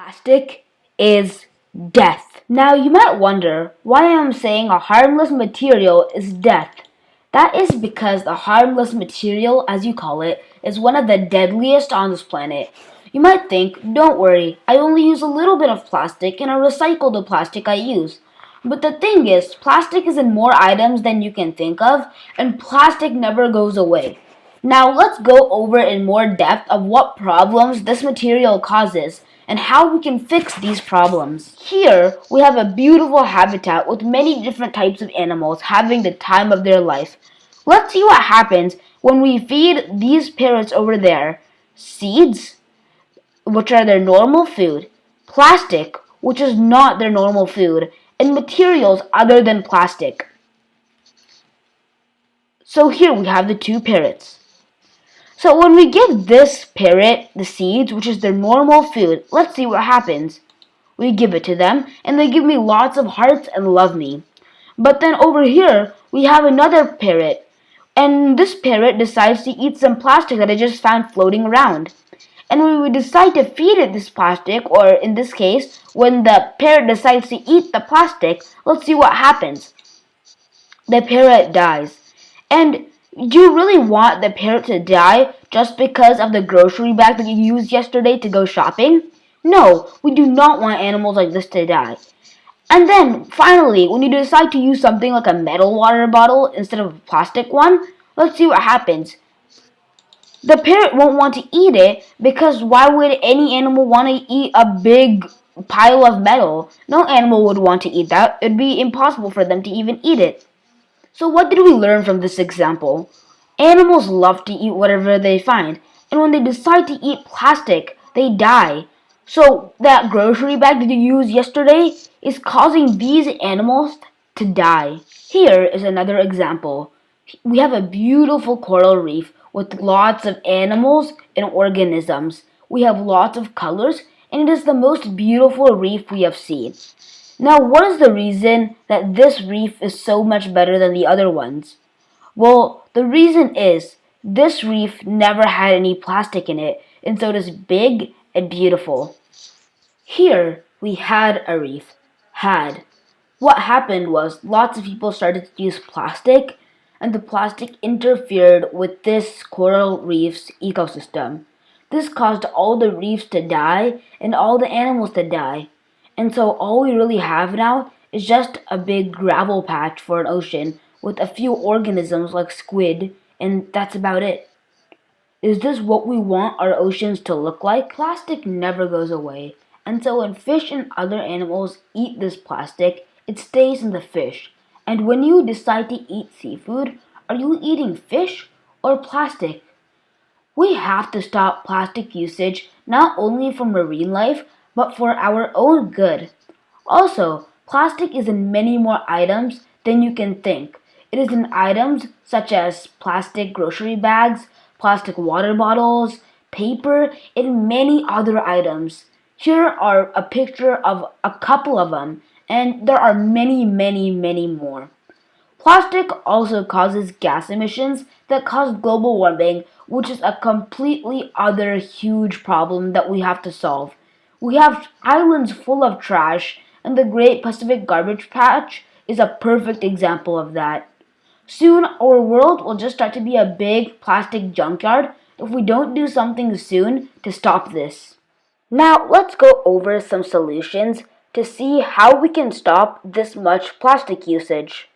Plastic is death. Now you might wonder why I'm saying a harmless material is death. That is because the harmless material, as you call it, is one of the deadliest on this planet. You might think, don't worry, I only use a little bit of plastic and I recycle the plastic I use. But the thing is, plastic is in more items than you can think of, and plastic never goes away. Now let's go over in more depth of what problems this material causes and how we can fix these problems. Here we have a beautiful habitat with many different types of animals having the time of their life. Let's see what happens when we feed these parrots over there seeds, which are their normal food, plastic, which is not their normal food, and materials other than plastic. So here we have the two parrots. So when we give this parrot the seeds, which is their normal food, let's see what happens. We give it to them, and they give me lots of hearts and love me. But then over here, we have another parrot, and this parrot decides to eat some plastic that I just found floating around. And when we decide to feed it this plastic, or in this case, when the parrot decides to eat the plastic, let's see what happens. The parrot dies. And do you really want the parrot to die just because of the grocery bag that you used yesterday to go shopping? No, we do not want animals like this to die. And then, finally, when you decide to use something like a metal water bottle instead of a plastic one, let's see what happens. The parrot won't want to eat it because why would any animal want to eat a big pile of metal? No animal would want to eat that. It would be impossible for them to even eat it. So what did we learn from this example? Animals love to eat whatever they find, and when they decide to eat plastic, they die. So that grocery bag that you used yesterday is causing these animals to die. Here is another example. We have a beautiful coral reef with lots of animals and organisms. We have lots of colors, and it is the most beautiful reef we have seen. Now, what is the reason that this reef is so much better than the other ones? Well, the reason is this reef never had any plastic in it, and so it is big and beautiful. Here, we had a reef. Had. What happened was lots of people started to use plastic, and the plastic interfered with this coral reef's ecosystem. This caused all the reefs to die and all the animals to die. And so all we really have now is just a big gravel patch for an ocean with a few organisms like squid, and that's about it. Is this what we want our oceans to look like? Plastic never goes away, and so when fish and other animals eat this plastic, it stays in the fish. And when you decide to eat seafood, are you eating fish or plastic? We have to stop plastic usage not only for marine life, but for our own good. Also, plastic is in many more items than you can think. It is in items such as plastic grocery bags, plastic water bottles, paper, and many other items. Here are a picture of a couple of them, and there are many, many, many more. Plastic also causes gas emissions that cause global warming, which is a completely other huge problem that we have to solve. We have islands full of trash, and the Great Pacific Garbage Patch is a perfect example of that. Soon, our world will just start to be a big plastic junkyard if we don't do something soon to stop this. Now, let's go over some solutions to see how we can stop this much plastic usage.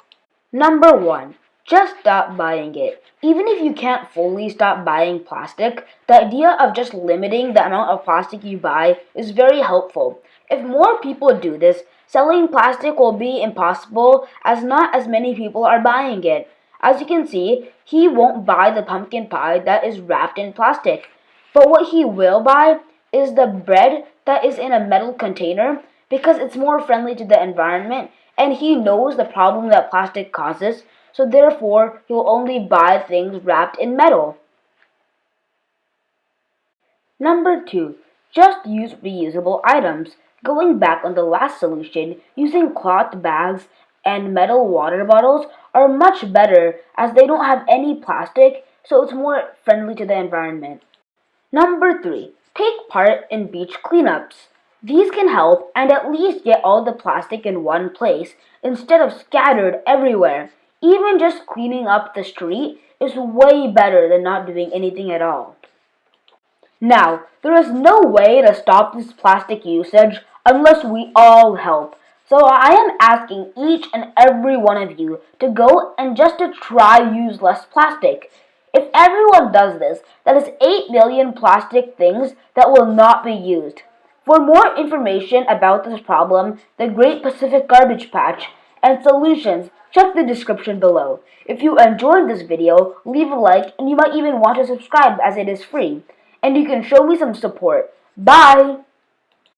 Number 1. Just stop buying it. Even if you can't fully stop buying plastic, the idea of just limiting the amount of plastic you buy is very helpful. If more people do this, selling plastic will be impossible as not as many people are buying it. As you can see, he won't buy the pumpkin pie that is wrapped in plastic. But what he will buy is the bread that is in a metal container because it's more friendly to the environment and he knows the problem that plastic causes, so therefore he will only buy things wrapped in metal. Number 2. Just use reusable items. Going back on the last solution, using cloth bags and metal water bottles are much better as they don't have any plastic, so it's more friendly to the environment. Number 3. Take part in beach cleanups. These can help and at least get all the plastic in one place instead of scattered everywhere. Even just cleaning up the street is way better than not doing anything at all. Now, there is no way to stop this plastic usage unless we all help. So I am asking each and every one of you to go and just to try use less plastic. If everyone does this, that is 8 million plastic things that will not be used. For more information about this problem, the Great Pacific Garbage Patch, and solutions, check the description below. If you enjoyed this video, leave a like and you might even want to subscribe as it is free. And you can show me some support. Bye!